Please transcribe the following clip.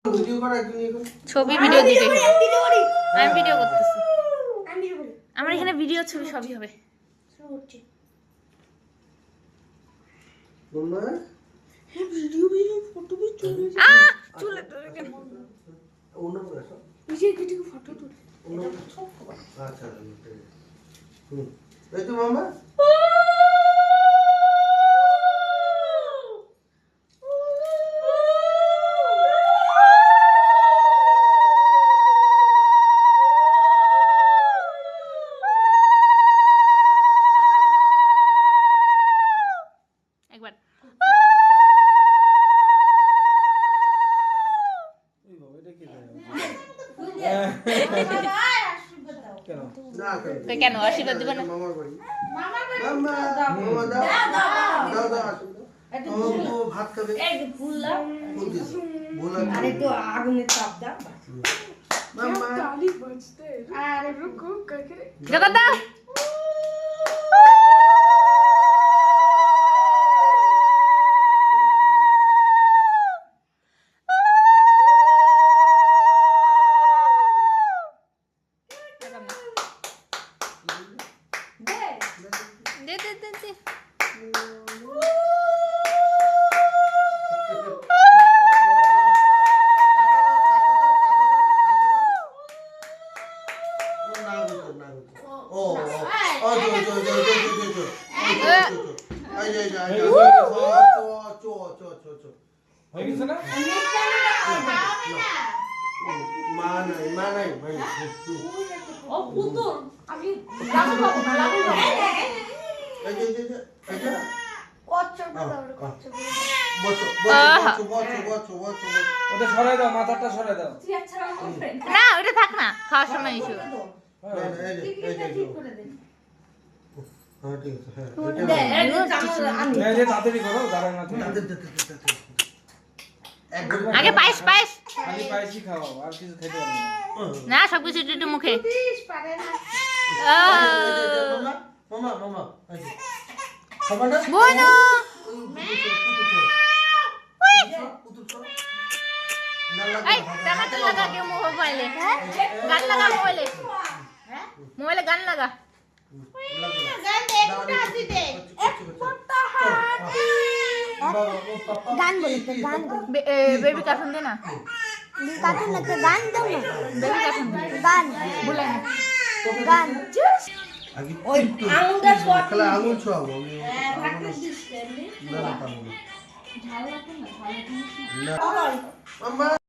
ছবি ভিডিও দিতে আমি ভিডিও করতেছি আমার এখানে ভিডিও ছবি সবই হবে একবার কেন আশীর্বাদ দিবেন ভাত খাবে দাও দে দে দে দে না ওটা থাক না খাওয়ার সময় এসো আগে পায়েস পায়েস না সবকিছু একটু মুখে বোনো লাগা কেউ মোবাইলে গান লাগা মোবাইলে মোবাইলে গান লাগা গান বলতে গান বেবি কার্টুন দে না কার্টুন লাগতে গান দাও না বেবি কার্টুন গান বলে না গান আগে ওই আঙুলটা শর্ট খেলা আঙুল ছোঁয়াবো আমি ভাগতে দিস না না ঝাল লাগবে না ঝাল লাগবে না মাম্মা